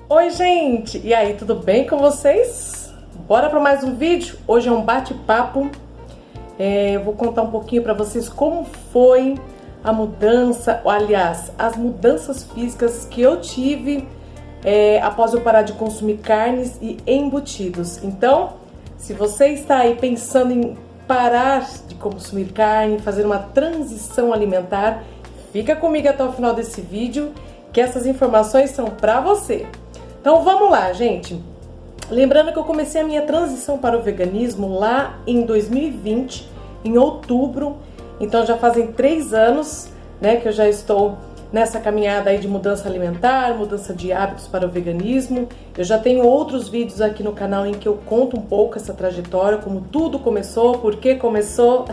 Oi gente, e aí, tudo bem com vocês? Bora para mais um vídeo? Hoje é um bate-papo. Eu vou contar um pouquinho para vocês como foi a mudança, aliás, as mudanças físicas que eu tive após eu parar de consumir carnes e embutidos. Então, se você está aí pensando em parar de consumir carne, fazer uma transição alimentar, fica comigo até o final desse vídeo, que essas informações são para você. Então vamos lá, gente. Lembrando que eu comecei a minha transição para o veganismo lá em 2020, em outubro. Então já fazem 3 anos, né, que eu já estou nessa caminhada aí de mudança alimentar, mudança de hábitos para o veganismo. Eu já tenho outros vídeos aqui no canal em que eu conto um pouco essa trajetória, como tudo começou, por que começou.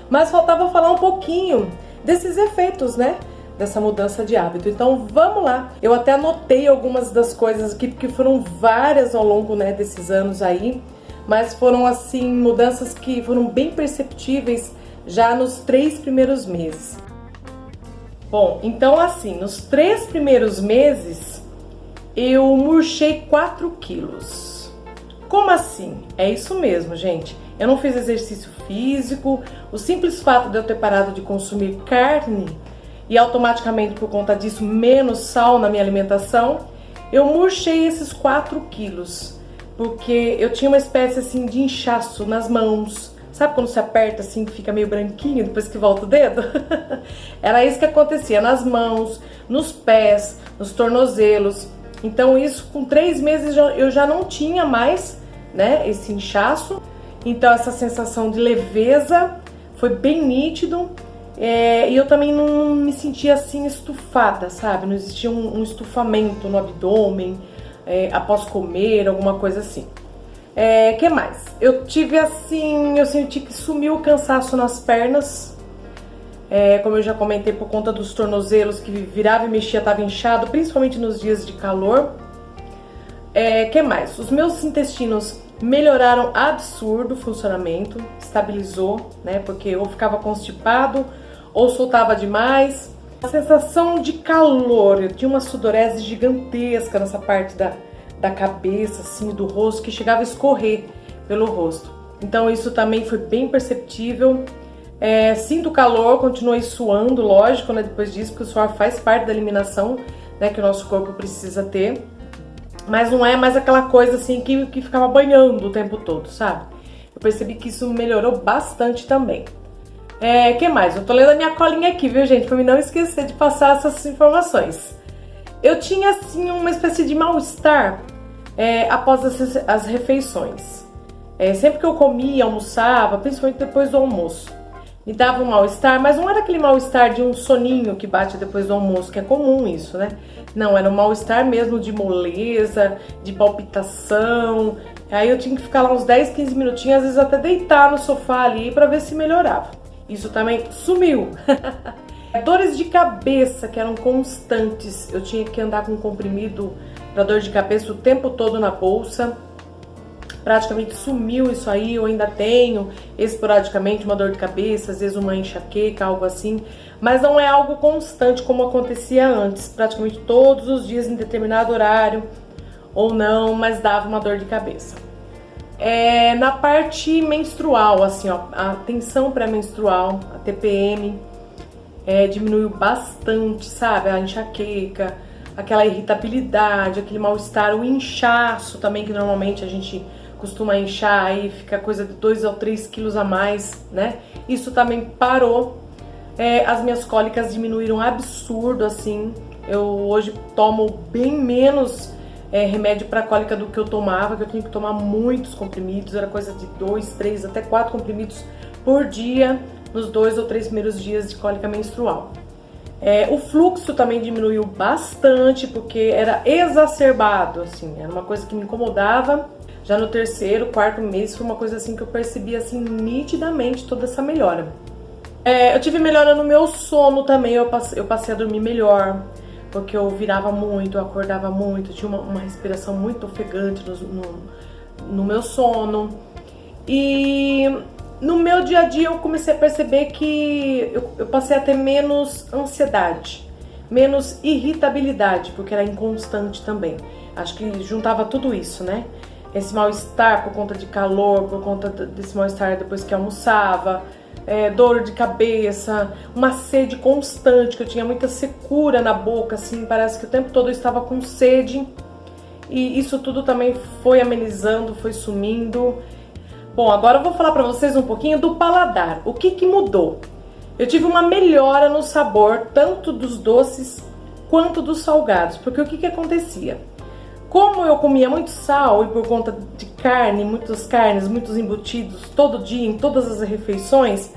Mas faltava falar um pouquinho desses efeitos, né, dessa mudança de hábito. Então vamos lá. Eu até anotei algumas das coisas aqui, porque foram várias ao longo, né, desses anos aí, mas foram assim mudanças que foram bem perceptíveis já nos 3 primeiros meses. Bom, então assim, nos 3 primeiros meses eu murchei 4 quilos. Como assim? É isso mesmo, gente. Eu não fiz exercício físico. O simples fato de eu ter parado de consumir carne e automaticamente, por conta disso, menos sal na minha alimentação, eu murchei esses 4 quilos. Porque eu tinha uma espécie assim de inchaço nas mãos. Sabe quando se aperta assim, que fica meio branquinho depois que volta o dedo? Era isso que acontecia nas mãos, nos pés, nos tornozelos. Então isso, com 3 meses eu já não tinha mais, né, esse inchaço. Então essa sensação de leveza foi bem nítido. E eu também não me sentia assim estufada, sabe? Não existia um estufamento no abdômen após comer, alguma coisa assim. Que mais? Eu tive assim, eu senti que sumiu o cansaço nas pernas. Como eu já comentei, por conta dos tornozelos que virava e mexia, estava inchado, principalmente nos dias de calor. Que mais? Os meus intestinos melhoraram absurdo o funcionamento, estabilizou, né? Porque eu ficava constipado ou soltava demais. A sensação de calor, eu tinha uma sudorese gigantesca nessa parte da cabeça, assim, do rosto, que chegava a escorrer pelo rosto. Então isso também foi bem perceptível. Sinto calor, continuei suando, lógico, né, depois disso, porque o suor faz parte da eliminação, né, que o nosso corpo precisa ter. Mas não é mais aquela coisa assim que ficava banhando o tempo todo, sabe? Eu percebi que isso melhorou bastante também. Que mais? Eu tô lendo a minha colinha aqui, viu, gente? Pra mim não esquecer de passar essas informações. Eu tinha, assim, uma espécie de mal-estar após as refeições. Sempre que eu comia, almoçava, principalmente depois do almoço, me dava um mal-estar, mas não era aquele mal-estar de um soninho que bate depois do almoço, que é comum isso, né? Não, era um mal-estar mesmo de moleza, de palpitação. Aí eu tinha que ficar lá uns 10, 15 minutinhos, às vezes até deitar no sofá ali pra ver se melhorava. Isso também sumiu. Dores de cabeça que eram constantes. Eu tinha que andar com um comprimido para dor de cabeça o tempo todo na bolsa. Praticamente sumiu isso aí. Eu ainda tenho esporadicamente uma dor de cabeça, às vezes uma enxaqueca, algo assim. Mas não é algo constante como acontecia antes. Praticamente todos os dias em determinado horário ou não, mas dava uma dor de cabeça. Na parte menstrual, assim, ó, a tensão pré-menstrual, a TPM, diminuiu bastante, sabe? A enxaqueca, aquela irritabilidade, aquele mal-estar, o inchaço também, que normalmente a gente costuma inchar, aí fica coisa de 2 ou 3 quilos a mais, né? Isso também parou. As minhas cólicas diminuíram absurdo, assim. Eu hoje tomo bem menos remédio para cólica do que eu tomava, que eu tinha que tomar muitos comprimidos, era coisa de 2, 3, até 4 comprimidos por dia, nos 2 ou 3 primeiros dias de cólica menstrual. O fluxo também diminuiu bastante, porque era exacerbado, assim, era uma coisa que me incomodava. Já no 3º, 4º mês foi uma coisa assim que eu percebi assim nitidamente toda essa melhora. Eu tive melhora no meu sono também, eu passei a dormir melhor, porque eu virava muito, eu acordava muito, tinha uma respiração muito ofegante no meu sono. E no meu dia a dia eu comecei a perceber que eu passei a ter menos ansiedade. menos irritabilidade, porque era inconstante também. Acho que juntava tudo isso, né? Esse mal-estar por conta de calor, por conta desse mal-estar depois que almoçava, dor de cabeça, uma sede constante, que eu tinha muita secura na boca, assim, parece que o tempo todo eu estava com sede. E isso tudo também foi amenizando, foi sumindo. Bom, agora eu vou falar pra vocês um pouquinho do paladar. O que que mudou? Eu tive uma melhora no sabor, tanto dos doces quanto dos salgados. Porque o que que acontecia? Como eu comia muito sal e por conta de carne, muitas carnes, muitos embutidos, todo dia, em todas as refeições,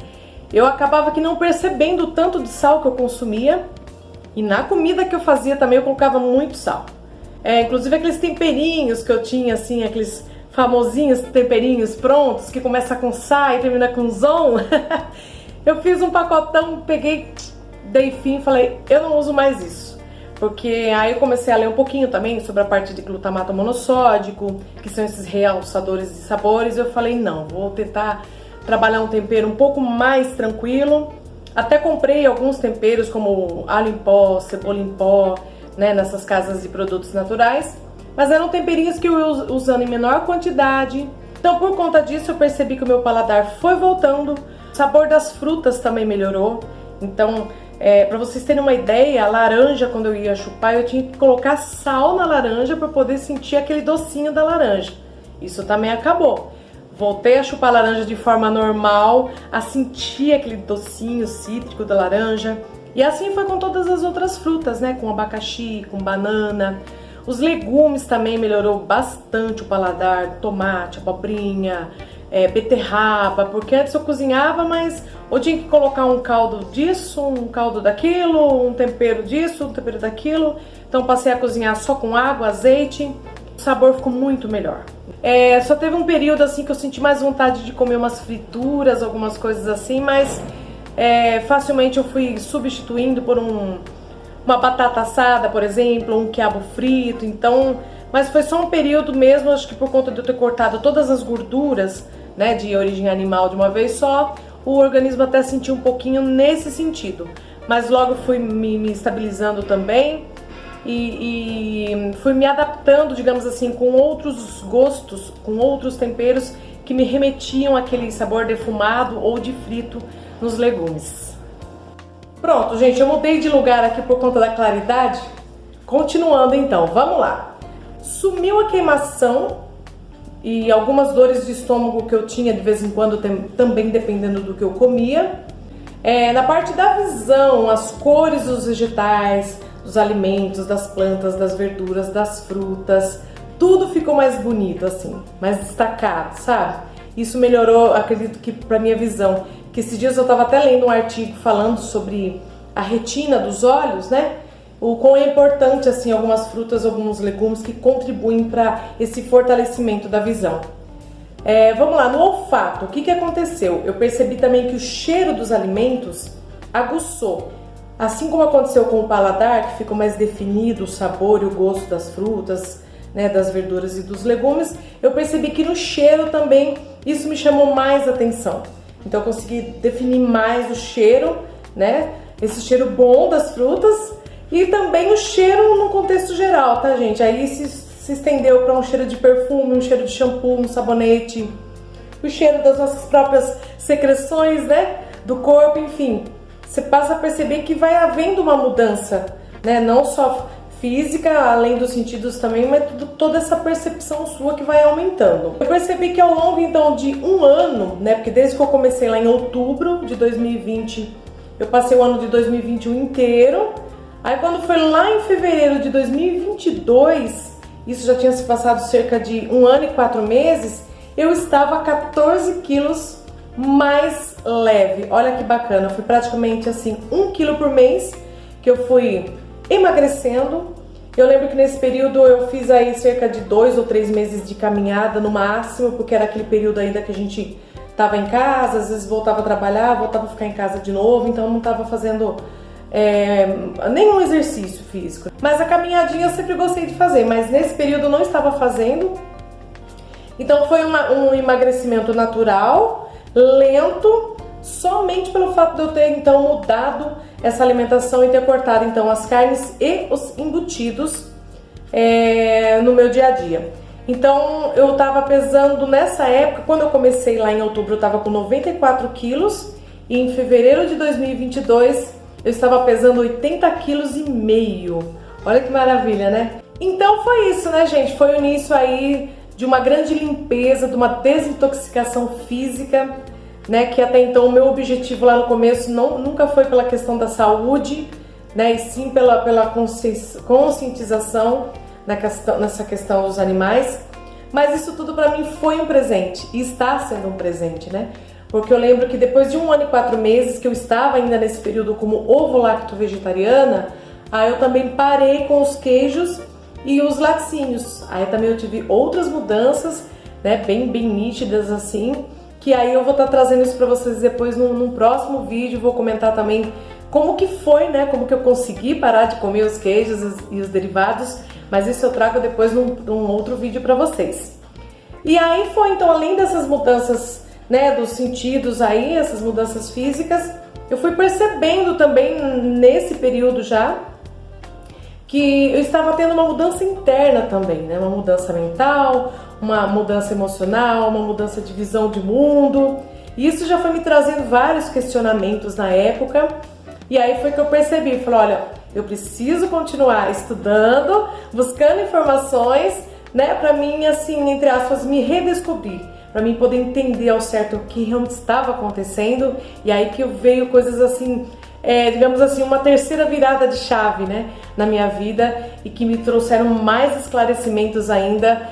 eu acabava que não percebendo o tanto de sal que eu consumia. E na comida que eu fazia também eu colocava muito sal. Inclusive aqueles temperinhos que eu tinha, assim, aqueles famosinhos temperinhos prontos, que começa com sal e termina com zon. Eu fiz um pacotão, peguei, dei fim e falei, eu não uso mais isso. Porque aí eu comecei a ler um pouquinho também sobre a parte de glutamato monossódico, que são esses realçadores de sabores. Eu falei, não, vou tentar trabalhar um tempero um pouco mais tranquilo. Até comprei alguns temperos como alho em pó, cebola em pó, né, nessas casas de produtos naturais. Mas eram temperinhos que eu ia usando em menor quantidade. Então por conta disso eu percebi que o meu paladar foi voltando. O sabor das frutas também melhorou. Então, para vocês terem uma ideia, a laranja, quando eu ia chupar, eu tinha que colocar sal na laranja para poder sentir aquele docinho da laranja. Isso também acabou. Voltei a chupar laranja de forma normal, a sentir aquele docinho cítrico da laranja. E assim foi com todas as outras frutas, né? Com abacaxi, com banana. Os legumes também melhorou bastante o paladar, tomate, abobrinha, beterraba, porque antes eu cozinhava, mas eu tinha que colocar um caldo disso, um caldo daquilo, um tempero disso, um tempero daquilo. Então passei a cozinhar só com água, azeite, o sabor ficou muito melhor. Só teve um período assim que eu senti mais vontade de comer umas frituras, algumas coisas assim, mas facilmente eu fui substituindo por uma batata assada, por exemplo, um quiabo frito, então, mas foi só um período mesmo, acho que por conta de eu ter cortado todas as gorduras, né, de origem animal de uma vez só, o organismo até sentiu um pouquinho nesse sentido, mas logo fui me estabilizando também e fui me adaptando, digamos assim, com outros gostos, com outros temperos que me remetiam àquele sabor defumado ou de frito nos legumes. Pronto, gente, eu mudei de lugar aqui por conta da claridade. Continuando então, vamos lá. Sumiu a queimação e algumas dores de estômago que eu tinha de vez em quando, também dependendo do que eu comia. Na parte da visão, as cores dos vegetais, dos alimentos, das plantas, das verduras, das frutas, tudo ficou mais bonito assim, mais destacado, sabe? Isso melhorou, acredito que pra minha visão. Que esses dias eu tava até lendo um artigo falando sobre a retina dos olhos, né? O quão é importante, assim, algumas frutas, alguns legumes que contribuem para esse fortalecimento da visão. Vamos lá, no olfato, o que que aconteceu? Eu percebi também que o cheiro dos alimentos aguçou. Assim como aconteceu com o paladar, que ficou mais definido o sabor e o gosto das frutas, né, das verduras e dos legumes, eu percebi que no cheiro também isso me chamou mais atenção. Então eu consegui definir mais o cheiro, né? Esse cheiro bom das frutas e também o cheiro no contexto geral, tá, gente? Aí se estendeu para um cheiro de perfume, um cheiro de shampoo, um sabonete, o cheiro das nossas próprias secreções, né? Do corpo, enfim. Você passa a perceber que vai havendo uma mudança, né? Não só física, além dos sentidos também, mas toda essa percepção sua que vai aumentando. Eu percebi que ao longo então de um ano, né, porque desde que eu comecei lá em outubro de 2020, eu passei o ano de 2021 inteiro, aí quando foi lá em fevereiro de 2022, isso já tinha se passado cerca de 1 ano e 4 meses, eu estava 14 quilos mais leve. Olha que bacana, foi praticamente assim 1 quilo por mês que eu fui emagrecendo. Eu lembro que nesse período eu fiz aí cerca de 2 ou 3 meses de caminhada no máximo, porque era aquele período ainda que a gente tava em casa, às vezes voltava a trabalhar, voltava a ficar em casa de novo, então não tava fazendo nenhum exercício físico. Mas a caminhadinha eu sempre gostei de fazer, mas nesse período eu não estava fazendo. Então foi um emagrecimento natural, lento, somente pelo fato de eu ter então mudado essa alimentação e ter cortado então as carnes e os embutidos no meu dia a dia. Então eu tava pesando nessa época, quando eu comecei lá em outubro eu tava com 94 quilos e em fevereiro de 2022 eu estava pesando 80 quilos e meio. Olha que maravilha, né? Então foi isso, né, gente? Foi o início aí de uma grande limpeza, de uma desintoxicação física, né? Que até então o meu objetivo lá no começo nunca foi pela questão da saúde, né? E sim pela conscientização nessa questão dos animais. Mas isso tudo para mim foi um presente e está sendo um presente, né? Porque eu lembro que depois de 1 ano e 4 meses que eu estava ainda nesse período como ovo-lacto-vegetariana, aí eu também parei com os queijos e os laticínios. Aí também eu tive outras mudanças, né, bem nítidas assim, que aí eu vou estar trazendo isso para vocês depois num próximo vídeo. Vou comentar também como que foi, né, como que eu consegui parar de comer os queijos e os derivados, mas isso eu trago depois num outro vídeo para vocês. E aí foi então, além dessas mudanças, né, dos sentidos aí, essas mudanças físicas, eu fui percebendo também nesse período já que eu estava tendo uma mudança interna também, né, uma mudança mental, uma mudança emocional, uma mudança de visão de mundo. E isso já foi me trazendo vários questionamentos na época. E aí foi que eu percebi, falei, olha, eu preciso continuar estudando, buscando informações, né, para mim, assim, entre aspas, me redescobrir, para mim poder entender ao certo o que realmente estava acontecendo. E aí que veio coisas assim, digamos assim, uma terceira virada de chave, né, na minha vida, e que me trouxeram mais esclarecimentos ainda,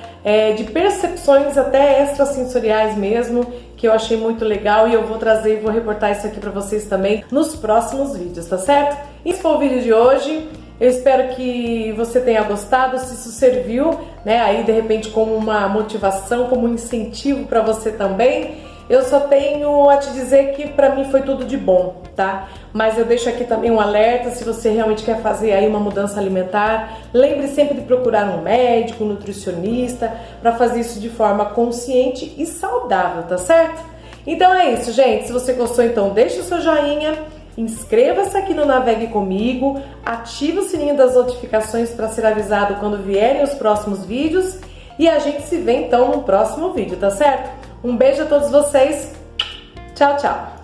de percepções até extrasensoriais mesmo, que eu achei muito legal, e eu vou trazer e vou reportar isso aqui para vocês também nos próximos vídeos, tá certo? Esse foi o vídeo de hoje. Eu espero que você tenha gostado, se isso serviu, né, aí de repente como uma motivação, como um incentivo para você também. Eu só tenho a te dizer que para mim foi tudo de bom, tá? Mas eu deixo aqui também um alerta, se você realmente quer fazer aí uma mudança alimentar, lembre sempre de procurar um médico, um nutricionista, para fazer isso de forma consciente e saudável, tá certo? Então é isso, gente. Se você gostou, então deixa o seu joinha, inscreva-se aqui no Navegue Comigo, ative o sininho das notificações para ser avisado quando vierem os próximos vídeos e a gente se vê então no próximo vídeo, tá certo? Um beijo a todos vocês, tchau, tchau!